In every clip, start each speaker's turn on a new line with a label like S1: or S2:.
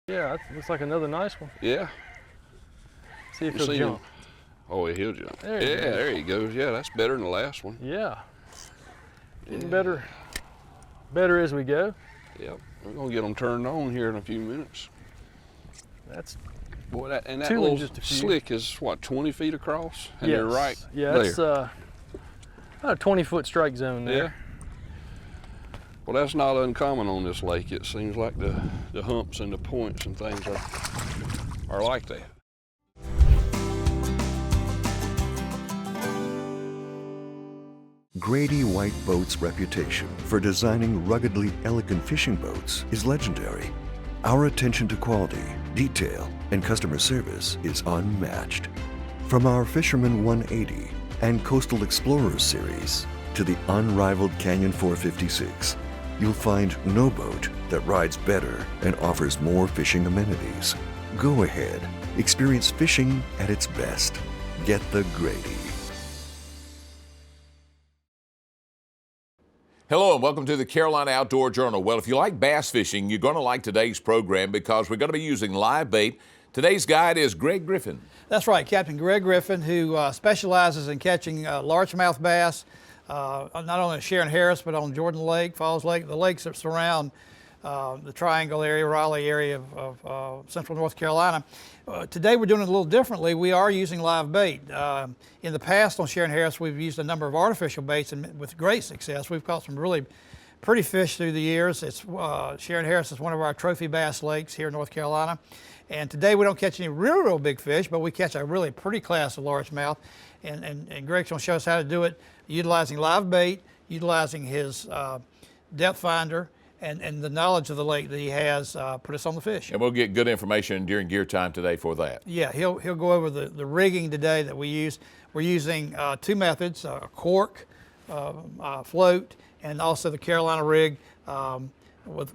S1: Yeah, that looks like another nice one.
S2: Yeah.
S1: See if he'll jump.
S2: Oh, he'll jump.
S1: There he goes.
S2: There he goes. Yeah, that's better than the last one.
S1: Yeah. Getting better as we go.
S2: Yep. We're gonna get them turned on here in a few minutes.
S1: That's
S2: boy. That
S1: two
S2: little
S1: in just a few.
S2: slick is what, 20 feet across, and
S1: Yes.
S2: you're right.
S1: Yeah,
S2: there.
S1: that's about a 20-foot strike zone there.
S2: Yeah. Well, that's not uncommon on this lake. It seems like the humps and the points and things are like that.
S3: Grady White Boats' reputation for designing ruggedly elegant fishing boats is legendary. Our attention to quality, detail, and customer service is unmatched. From our Fisherman 180 and Coastal Explorers series to the unrivaled Canyon 456, you'll find no boat that rides better and offers more fishing amenities. Go ahead, experience fishing at its best. Get the Grady.
S4: Hello and welcome to the Carolina Outdoor Journal. Well, if you like bass fishing, you're going to like today's program because we're going to be using live bait. Today's guide is Greg Griffin.
S5: That's right, Captain Greg Griffin, who specializes in catching largemouth bass, not only at Sharon Harris, but on Jordan Lake, Falls Lake, the lakes that surround the Triangle area, Raleigh area of central North Carolina. Today we're doing it a little differently. We are using live bait. In the past on Sharon Harris, we've used a number of artificial baits and with great success. We've caught some really pretty fish through the years. Sharon Harris is one of our trophy bass lakes here in North Carolina. And today we don't catch any real big fish, but we catch a really pretty class of largemouth. And Greg's gonna show us how to do it utilizing live bait, utilizing his depth finder, and the knowledge of the lake that he has put us on the fish.
S4: And we'll get good information during gear time today for that.
S5: Yeah, he'll go over the rigging today that we use. We're using two methods, a cork, float, and also the Carolina rig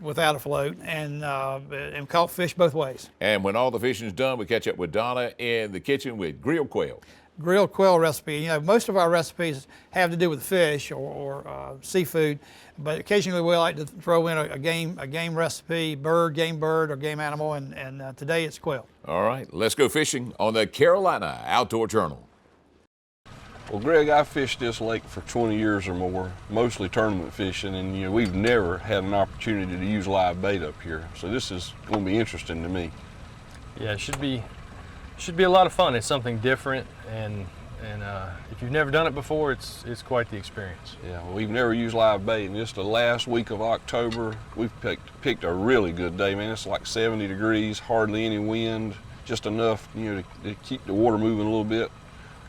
S5: without a float, and caught fish both ways.
S4: And when all the fishing's done, we catch up with Donna in the kitchen with grilled quail.
S5: Grilled quail recipe. You know, most of our recipes have to do with fish or seafood, but occasionally we like to throw in a game recipe, game bird, or game animal, and today it's quail.
S4: All right, let's go fishing on the Carolina Outdoor Journal.
S2: Well, Greg, I've fished this lake for 20 years or more, mostly tournament fishing, and we've never had an opportunity to use live bait up here. So this is going to be interesting to me.
S1: Yeah, it should be a lot of fun. It's something different, and if you've never done it before, it's quite the experience.
S2: Yeah, well, we've never used live bait, and just the last week of October, we've picked a really good day, man. It's like 70 degrees, hardly any wind, just enough, to keep the water moving a little bit.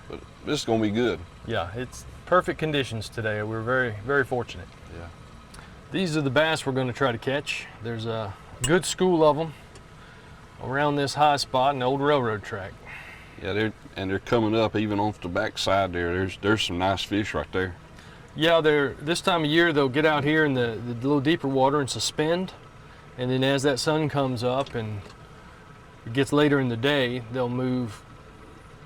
S2: But this is going to be good.
S1: Yeah, it's perfect conditions today. We're very, very fortunate.
S2: Yeah.
S1: These are the bass we're going to try to catch. There's a good school of them around this high spot in the old railroad track.
S2: Yeah, they're coming up even off the backside there. There's some nice fish right there.
S1: Yeah, this time of year they'll get out here in the little deeper water and suspend, and then as that sun comes up and it gets later in the day, they'll move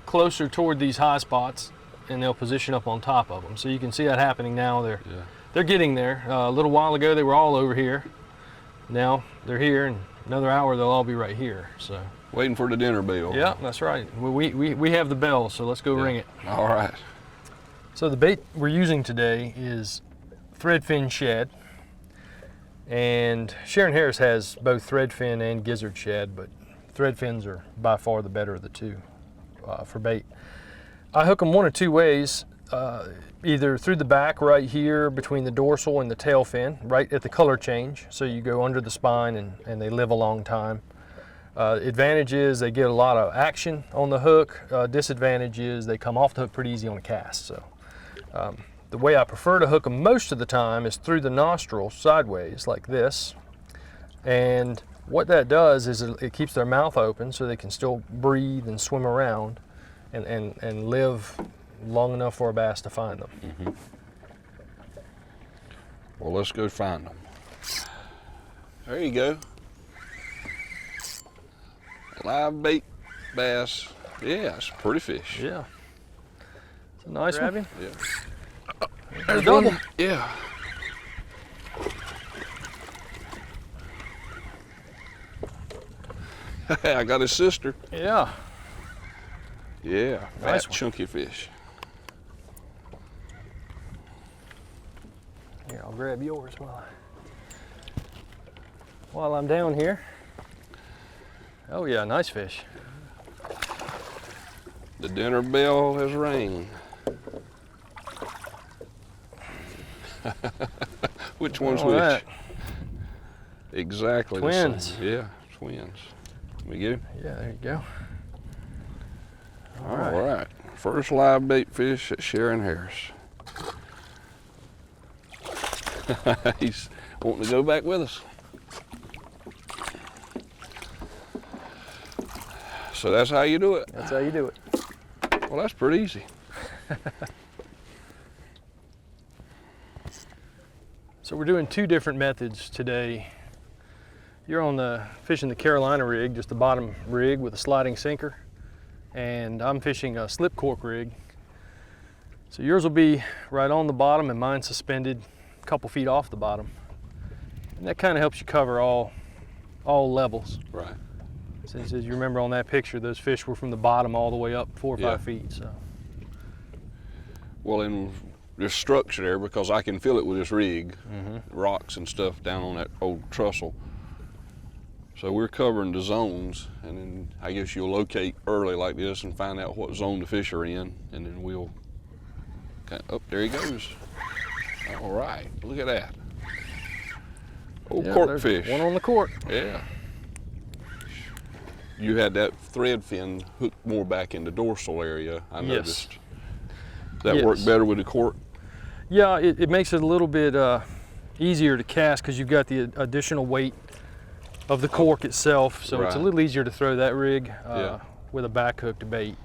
S1: closer toward these high spots and they'll position up on top of them. So you can see that happening now. They're getting there. A little while ago they were all over here. Now they're here, and another hour they'll all be right here. So
S2: waiting for the dinner bell.
S1: Yeah, that's right. We have the bell, so let's go ring it.
S2: All right.
S1: So the bait we're using today is threadfin shad, and Sharon Harris has both threadfin and gizzard shad, but threadfins are by far the better of the two for bait. I hook them one of two ways, either through the back right here between the dorsal and the tail fin, right at the color change, so you go under the spine and they live a long time. Advantage is they get a lot of action on the hook. Disadvantage is they come off the hook pretty easy on a cast. So the way I prefer to hook them most of the time is through the nostril sideways like this, and what that does is it keeps their mouth open so they can still breathe and swim around and live long enough for a bass to find them.
S2: Mm-hmm. Well, let's go find them. There you go. Live bait bass. Yeah, it's a pretty fish.
S1: Yeah. It's a nice one.
S2: Yeah.
S1: There's double.
S2: Yeah. I got his sister.
S1: Yeah.
S2: Yeah,
S1: Nice
S2: fat,
S1: one.
S2: chunky fish.
S1: Here, I'll grab yours while I'm down here. Oh yeah, nice fish.
S2: The dinner bell has rang. Which one's
S1: All
S2: which?
S1: right.
S2: Exactly
S1: Twins.
S2: the same. Yeah, twins. We get him?
S1: Yeah, there you go.
S2: All right. First live bait fish at Sharon Harris. He's wanting to go back with us. So that's how you do it.
S1: That's how you do it.
S2: Well, that's pretty easy.
S1: So we're doing two different methods today. You're on the fishing the Carolina rig, just the bottom rig with a sliding sinker, and I'm fishing a slip cork rig. So yours will be right on the bottom and mine's suspended a couple feet off the bottom. And that kind of helps you cover all levels.
S2: Right.
S1: Since, as you remember on that picture, those fish were from the bottom all the way up 4 or 5 feet. So.
S2: Well, and there's structure there because I can fill it with this rig, rocks and stuff down on that old trussel. So we're covering the zones, and then I guess you'll locate early like this and find out what zone the fish are in, and then we'll oh, there he goes. All right, look at that. Old
S1: Yeah,
S2: cork
S1: there's
S2: fish.
S1: one on the cork.
S2: Yeah. You had that thread fin hooked more back in the dorsal area, I noticed. That
S1: Yes.
S2: worked better with the cork?
S1: Yeah, it makes it a little bit easier to cast because you've got the additional weight of the cork itself, so it's a
S2: Right.
S1: little easier to throw that rig
S2: Yeah.
S1: with a back hook to bait.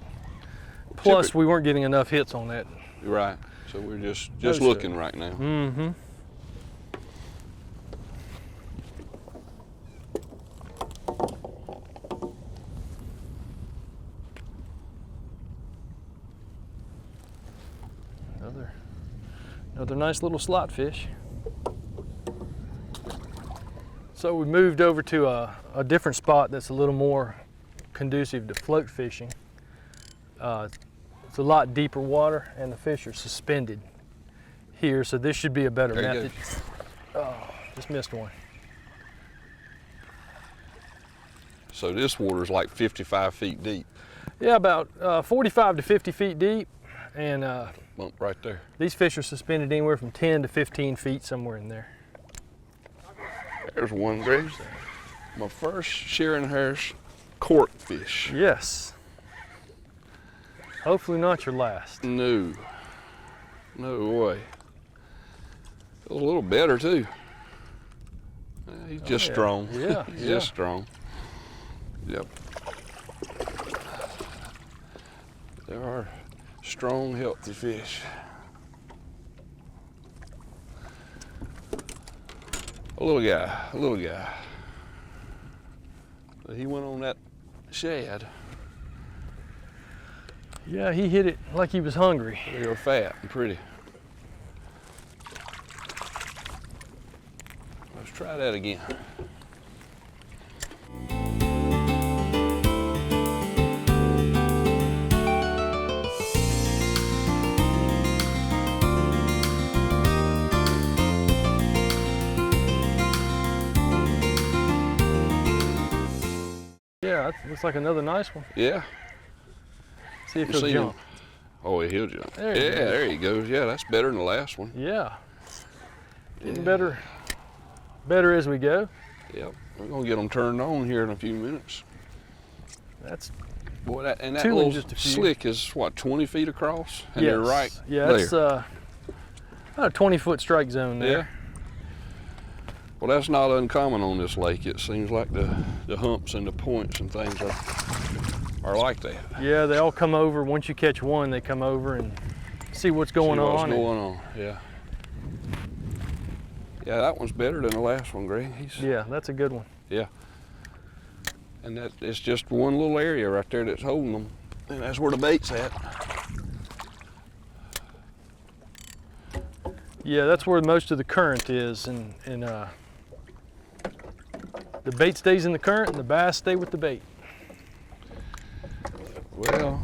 S1: Plus, we weren't getting enough hits on that.
S2: Right. So we're just
S1: Those two.
S2: looking right now.
S1: Mm-hmm. Another nice little slot fish. So we moved over to a different spot that's a little more conducive to float fishing. It's a lot deeper water and the fish are suspended here, so this should be a better
S2: There you
S1: method. Oh, just missed one.
S2: So this water's like 55 feet deep.
S1: Yeah, about 45 to 50 feet deep, and
S2: Bump right there.
S1: these fish are suspended anywhere from 10 to 15 feet, somewhere in there.
S2: There's one, Greg. My first Sharon Harris cork fish.
S1: Yes. Hopefully not your last.
S2: No. No way. It was a little better too. He's just
S1: yeah.
S2: strong.
S1: Yeah,
S2: He's
S1: yeah.
S2: just strong. Yep. There are strong, healthy fish. A little guy. But he went on that shad.
S1: Yeah, he hit it like he was hungry.
S2: They were fat and pretty. Let's try that again.
S1: Yeah, that looks like another nice one.
S2: Yeah.
S1: See if
S2: You
S1: he'll
S2: see
S1: jump.
S2: him? Oh, he'll jump.
S1: There he
S2: Yeah,
S1: goes.
S2: there he goes. Yeah, that's better than the last one.
S1: Yeah. Getting better as we go.
S2: Yep. We're gonna get them turned on here in a few minutes.
S1: That's
S2: Boy, that
S1: Two in
S2: little
S1: just a few.
S2: slick is what, 20 feet across? And
S1: yes.
S2: they're right
S1: Yeah,
S2: there.
S1: it's about a 20-foot strike zone there.
S2: Yeah. Well, that's not uncommon on this lake. It seems like the humps and the points and things are like that.
S1: Yeah, they all come over. Once you catch one, they come over and see what's going
S2: See what's
S1: on.
S2: going on, yeah. Yeah, that one's better than the last one, Greg.
S1: Yeah, that's a good one.
S2: Yeah. And that it's just one little area right there that's holding them. And that's where the bait's at.
S1: Yeah, that's where most of the current is, and the bait stays in the current and the bass stay with the bait.
S2: Well,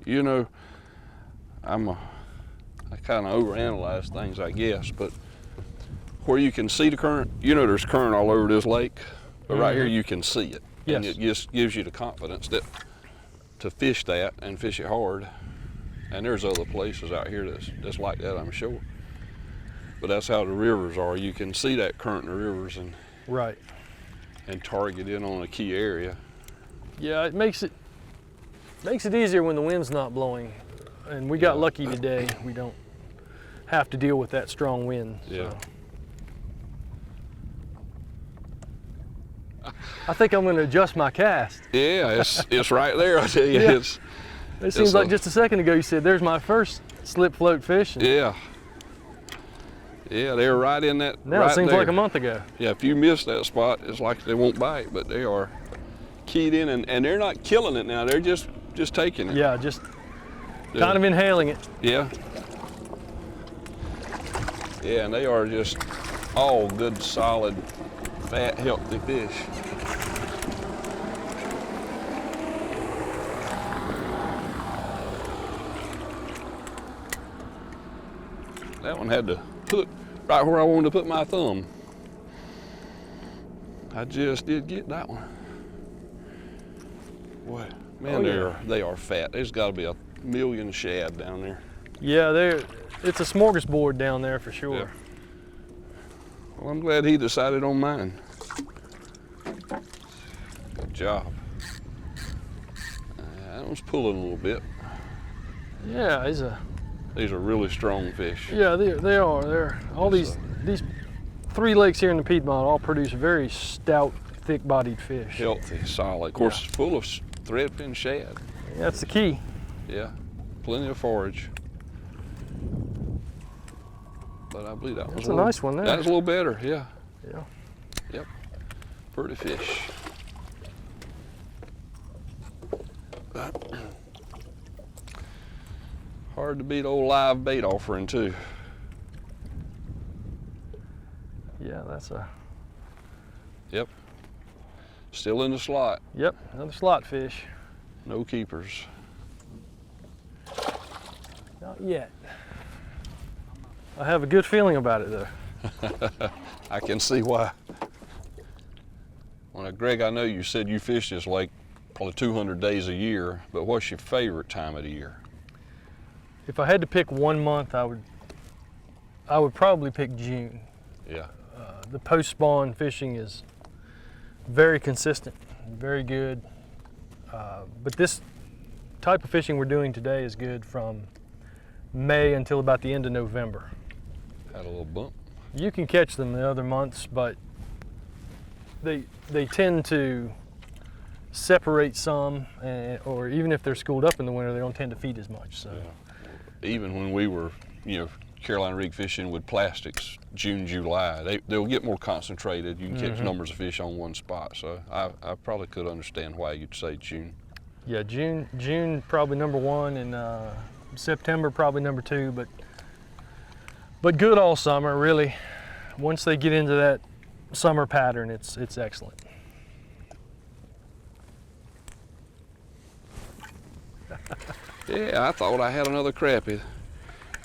S2: you know, I kind of overanalyze things, I guess, but where you can see the current, you know, there's current all over this lake, but right here you can see it.
S1: Yes.
S2: And it just gives you the confidence that to fish that and fish it hard. And there's other places out here that's like that, I'm sure. But that's how the rivers are. You can see that current in the rivers and
S1: Right.
S2: and target in on a key area.
S1: Yeah, it makes it easier when the wind's not blowing. And we got lucky today. We don't have to deal with that strong wind.
S2: Yeah.
S1: So. I think I'm going to adjust my cast.
S2: Yeah, it's right there, I tell you.
S1: Yeah.
S2: It's
S1: It seems like just a second ago you said, there's my first slip float fish. And
S2: yeah. Yeah, they're right in that.
S1: now
S2: right
S1: it seems
S2: there.
S1: like a month ago.
S2: Yeah, if you miss that spot, it's like they won't bite, but they are keyed in, and they're not killing it now. They're just taking it.
S1: Yeah, just kind of inhaling it.
S2: Yeah. Yeah, and they are just all good, solid, fat, healthy fish. That one had to hook right where I wanted to put my thumb. I just did get that one. Boy, man, they are fat. There's got to be a million shad down there.
S1: Yeah, it's a smorgasbord down there for sure.
S2: Yeah. Well, I'm glad he decided on mine. Good job. That one's pulling a little bit.
S1: Yeah,
S2: These are really strong fish.
S1: yeah, they are. They're all these three lakes here in the Piedmont all produce very stout, thick-bodied fish.
S2: Healthy, solid. Of course, it's full of threadfin shad.
S1: Yeah, that's the key.
S2: Yeah, plenty of forage. But I believe that was
S1: That's a nice one there.
S2: That was a little better, yeah.
S1: Yeah.
S2: Yep, pretty fish. Hard to beat old live bait offering too.
S1: Yeah, that's a.
S2: Yep. Still in the slot.
S1: Yep, another slot fish.
S2: No keepers.
S1: Not yet. I have a good feeling about it though.
S2: I can see why. Well, now, Greg, I know you said you fish this lake probably 200 days a year, but what's your favorite time of the year?
S1: If I had to pick one month, I would probably pick June.
S2: Yeah.
S1: The post-spawn fishing is very consistent, very good. But this type of fishing we're doing today is good from May until about the end of November.
S2: Had a little bump.
S1: You can catch them the other months, but they tend to separate some, or even if they're schooled up in the winter, they don't tend to feed as much. So.
S2: Yeah. Even when we were, Carolina rig fishing with plastics, June, July, they'll get more concentrated. You can catch numbers of fish on one spot. So I probably could understand why you'd say June.
S1: Yeah, June probably number one, and September probably number two, but good all summer, really. Once they get into that summer pattern, it's excellent.
S2: Yeah, I thought I had another crappie.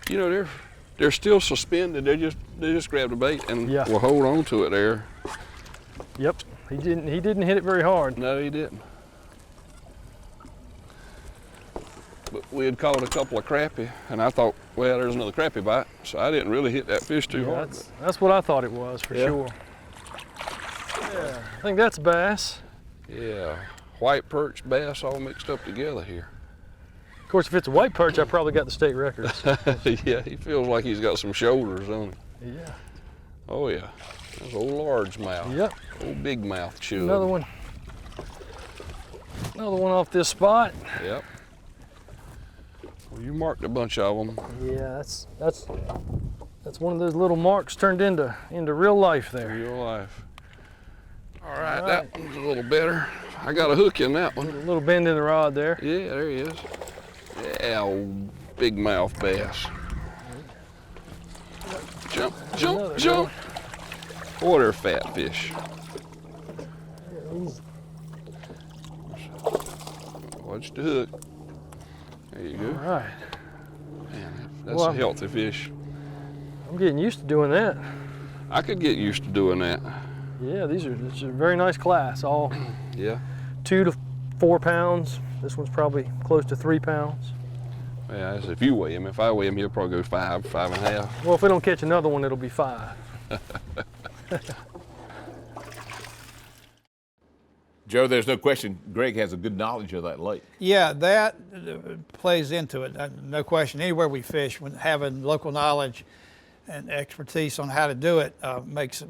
S2: They're still suspended. They just grabbed a bait and will hold on to it there.
S1: Yep, he didn't hit it very hard.
S2: No, he didn't. But we had caught a couple of crappie, and I thought, well, there's another crappie bite, so I didn't really hit that fish too hard.
S1: That's what I thought it was for sure. Yeah, I think that's bass.
S2: Yeah, white perch, bass, all mixed up together here.
S1: Of course, if it's a white perch, I probably got the state record.
S2: Yeah, he feels like he's got some shoulders on him.
S1: Yeah.
S2: Oh yeah, that's old largemouth.
S1: Yep.
S2: Old big mouth chub.
S1: Another one off this spot.
S2: Yep. Well, you marked a bunch of them.
S1: Yeah, that's one of those little marks turned into real life there.
S2: Real life. All right, that one's a little better. I got a hook in that one.
S1: A little bend in the rod there.
S2: Yeah, there he is. Yeah, old big mouth bass. Jump, jump, jump. Boy, they're fat fish. Boy, Watch the hook. There you go.
S1: All right.
S2: Man, that's
S1: Well,
S2: a healthy fish.
S1: I'm getting used to doing that.
S2: I could get used to doing that.
S1: Yeah, this is a very nice class. All
S2: Yeah.
S1: 2 to 4 pounds. This one's probably close to 3 pounds.
S2: Yeah, that's if you weigh him. If I weigh him, he'll probably go 5, 5.5.
S1: Well, if we don't catch another one, it'll be 5.
S4: Joe, there's no question Greg has a good knowledge of that lake.
S5: Yeah, that plays into it, no question. Anywhere we fish, when having local knowledge and expertise on how to do it makes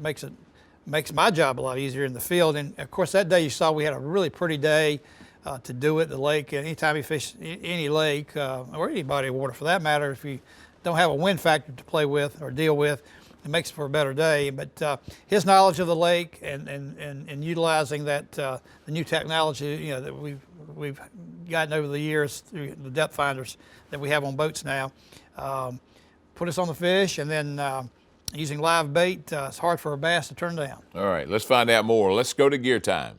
S5: my job a lot easier in the field. And of course, that day you saw we had a really pretty day to do it. The lake, anytime you fish any lake or any body of water for that matter, if you don't have a wind factor to play with or deal with, it makes for a better day. But his knowledge of the lake and utilizing that the new technology, that we've gotten over the years through the depth finders that we have on boats now, put us on the fish. And then using live bait, it's hard for a bass to turn down.
S4: All right, let's find out more. Let's go to gear time.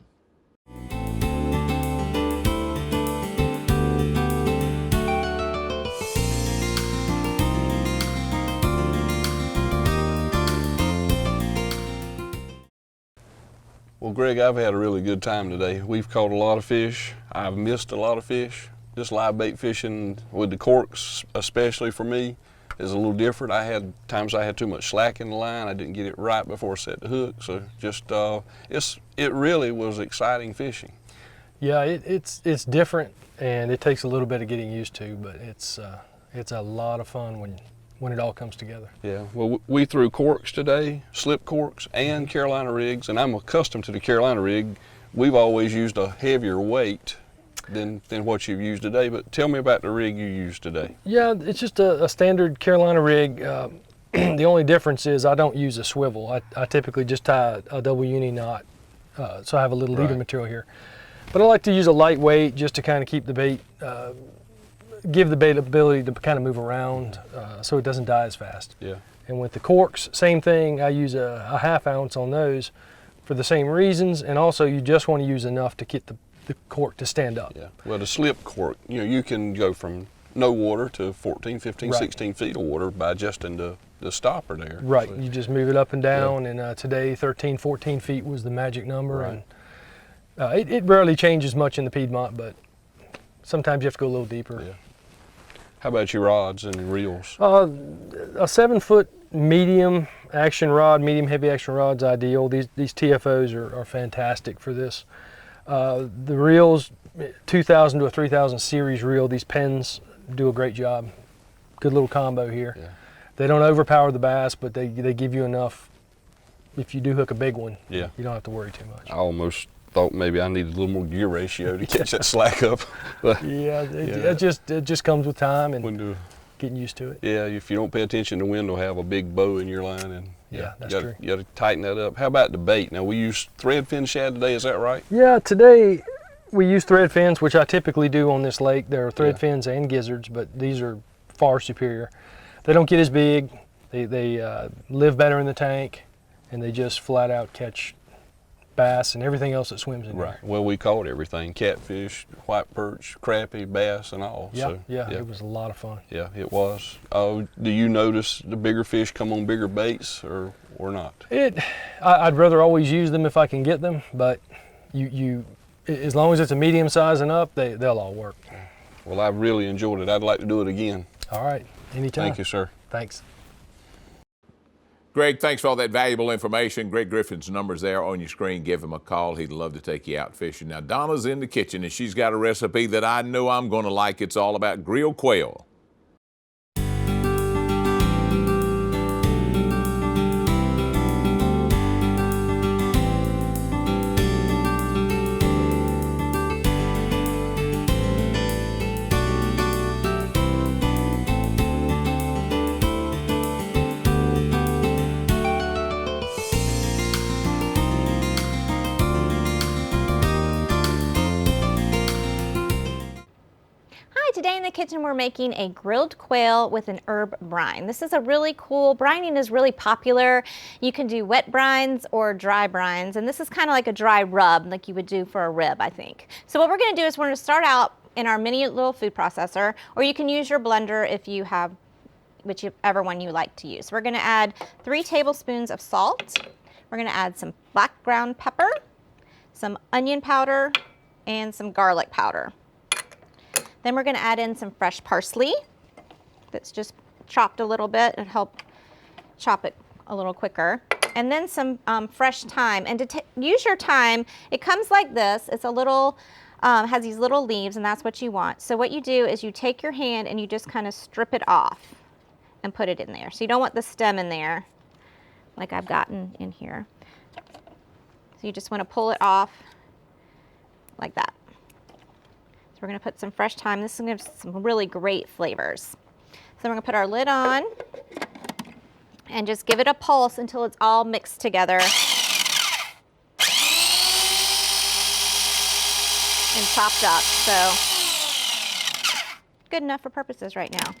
S2: Well, Greg, I've had a really good time today. We've caught a lot of fish. I've missed a lot of fish. Just live bait fishing with the corks, especially for me, is a little different. Times I had too much slack in the line. I didn't get it right before I set the hook. So just, it really was exciting fishing.
S1: Yeah, it's different, and it takes a little bit of getting used to, but it's a lot of fun when it all comes together.
S2: Yeah, well, we threw corks today, slip corks, and Carolina rigs, and I'm accustomed to the Carolina rig. We've always used a heavier weight than what you've used today, but tell me about the rig you used today.
S1: Yeah, it's just a standard Carolina rig. The only difference is I don't use a swivel. I typically just tie a double uni knot, so I have a little leader material here. But I like to use a lightweight just to kind of keep the bait, give the bait ability to kind of move around so it doesn't die as fast.
S2: Yeah.
S1: And with the corks, same thing. I use a ½ ounce on those for the same reasons, and also you just want to use enough to get the cork to stand up.
S2: Yeah. Well, the slip cork, you can go from no water to 14, 15, 16 feet of water by adjusting the stopper there.
S1: Right.
S2: So,
S1: you just move it up and down, and today 13, 14 feet was the magic number.
S2: Right.
S1: And it rarely changes much in the Piedmont, but sometimes you have to go a little deeper.
S2: Yeah. How about your rods and reels?
S1: A 7-foot medium action rod, medium heavy action rod's ideal. These TFOs are fantastic for this. The reels, 2000 to a 3000 series reel, these pens do a great job. Good little combo here.
S2: Yeah.
S1: They don't overpower the bass, but they give you enough. If you do hook a big one,
S2: Yeah.
S1: you don't have to worry too much.
S2: I almost thought maybe I needed a little more gear ratio to catch that slack up. But
S1: Yeah, it just comes with time and
S2: when to,
S1: getting used to it.
S2: yeah, if you don't pay attention, the wind will have a big bow in your line, and
S1: Yeah, that's
S2: you
S1: true.
S2: got to tighten that up. How about the bait? Now we use thread fin shad today. Is that right?
S1: Yeah, today we use thread fins, which I typically do on this lake. There are thread
S2: Yeah.
S1: fins and gizzards, but these are far superior. They don't get as big. They live better in the tank, and they just flat out catch bass and everything else that swims in there.
S2: Well, we caught everything: catfish, white perch, crappie, bass, and all.
S1: Yeah,
S2: So,
S1: yeah, it was a lot of fun.
S2: Yeah, it was. Do you notice the bigger fish come on bigger baits or not?
S1: I'd rather always use them if I can get them, but as long as it's a medium size and up, they'll all work.
S2: Well, I've really enjoyed it. I'd like to do it again.
S1: All right, anytime.
S2: Thank you, sir.
S1: Thanks.
S4: Greg, thanks for all that valuable information. Greg Griffin's number's there on your screen. Give him a call. He'd love to take you out fishing. Now, Donna's in the kitchen, and she's got a recipe that I know I'm going to like. It's all about grilled quail.
S6: Today in the kitchen we're making a grilled quail with an herb brine. This is a really cool, brining is really popular. You can do wet brines or dry brines, and this is kind of like a dry rub like you would do for a rib, I think. So what we're going to do is we're going to start out in our mini little food processor, or you can use your blender if you have whichever one you like to use. We're going to add 3 tablespoons of salt. We're going to add some black ground pepper, some onion powder, and some garlic powder. Then we're going to add in some fresh parsley that's just chopped a little bit. It'll help chop it a little quicker. And then some fresh thyme. And to use your thyme, it comes like this. It's a little, has these little leaves, and that's what you want. So what you do is you take your hand and you just kind of strip it off and put it in there. So you don't want the stem in there like I've gotten in here. So you just want to pull it off like that. So we're going to put some fresh thyme. This is going to give some really great flavors. So we're going to put our lid on and just give it a pulse until it's all mixed together and chopped up. So good enough for purposes right now.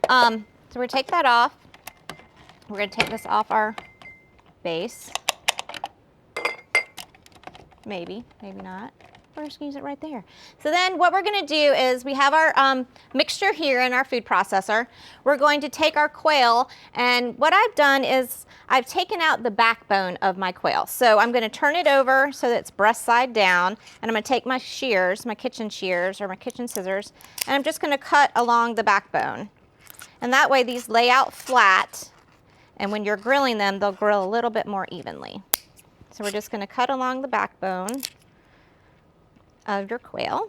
S6: So we're going to take that off. We're going to take this off our base. Maybe, maybe not. We're just going to use it right there. So then what we're going to do is we have our mixture here in our food processor. We're going to take our quail, and what I've done is I've taken out the backbone of my quail. So I'm going to turn it over so that it's breast side down, and I'm going to take my shears, my kitchen shears or my kitchen scissors, and I'm just going to cut along the backbone. And that way these lay out flat, and when you're grilling them, they'll grill a little bit more evenly. So we're just going to cut along the backbone of your quail,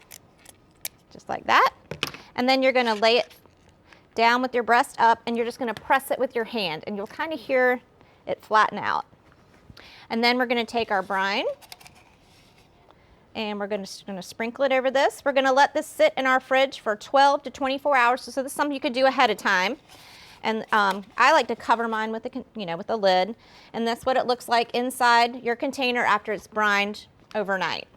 S6: just like that. And then you're going to lay it down with your breast up, and you're just going to press it with your hand, and you'll kind of hear it flatten out. And then we're going to take our brine, and we're going to sprinkle it over this. We're going to let this sit in our fridge for 12 to 24 hours. So this is something you could do ahead of time. And I like to cover mine with with a lid, and that's what it looks like inside your container after it's brined overnight.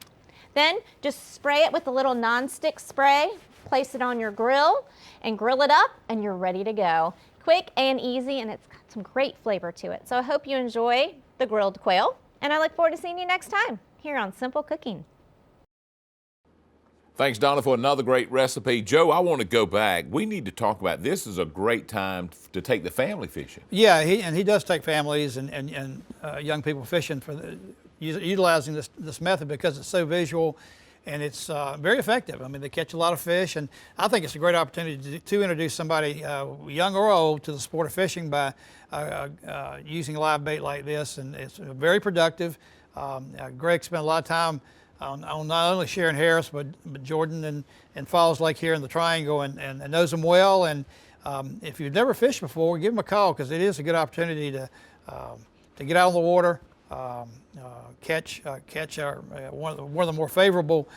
S6: Then just spray it with a little non-stick spray, place it on your grill, and grill it up, and you're ready to go. Quick and easy, and it's got some great flavor to it. So I hope you enjoy the grilled quail, and I look forward to seeing you next time here on Simple Cooking.
S4: Thanks, Donna, for another great recipe. Joe, I want to go back. We need to talk about this is a great time to take the family fishing.
S5: Yeah, he does take families and young people fishing for utilizing this method because it's so visual and it's very effective. I mean, they catch a lot of fish, and I think it's a great opportunity to introduce somebody, young or old, to the sport of fishing by using live bait like this, and it's very productive. Greg spent a lot of time on not only Sharon Harris, but Jordan and Falls Lake here in the Triangle, and knows them well. And if you've never fished before, give them a call, because it is a good opportunity to get out on the water, catch one of the more favorable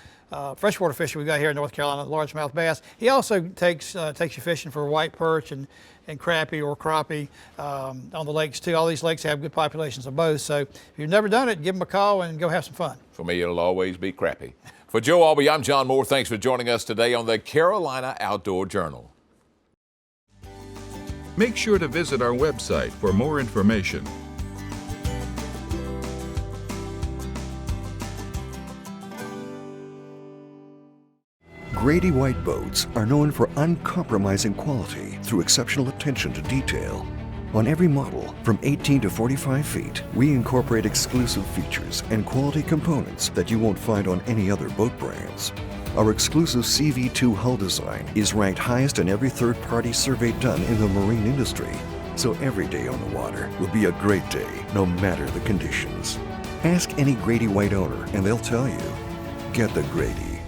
S5: freshwater fishing we got here in North Carolina, largemouth bass. He also takes you fishing for white perch and crappie or crappie on the lakes too. All these lakes have good populations of both. So if you've never done it, give them a call and go have some fun.
S4: For me, it'll always be crappie. For Joe Albee, I'm John Moore. Thanks for joining us today on the Carolina Outdoor Journal.
S7: Make sure to visit our website for more information.
S3: Grady White boats are known for uncompromising quality through exceptional attention to detail. On every model, from 18 to 45 feet, we incorporate exclusive features and quality components that you won't find on any other boat brands. Our exclusive CV2 hull design is ranked highest in every third-party survey done in the marine industry. So every day on the water will be a great day, no matter the conditions. Ask any Grady White owner and they'll tell you, get the Grady.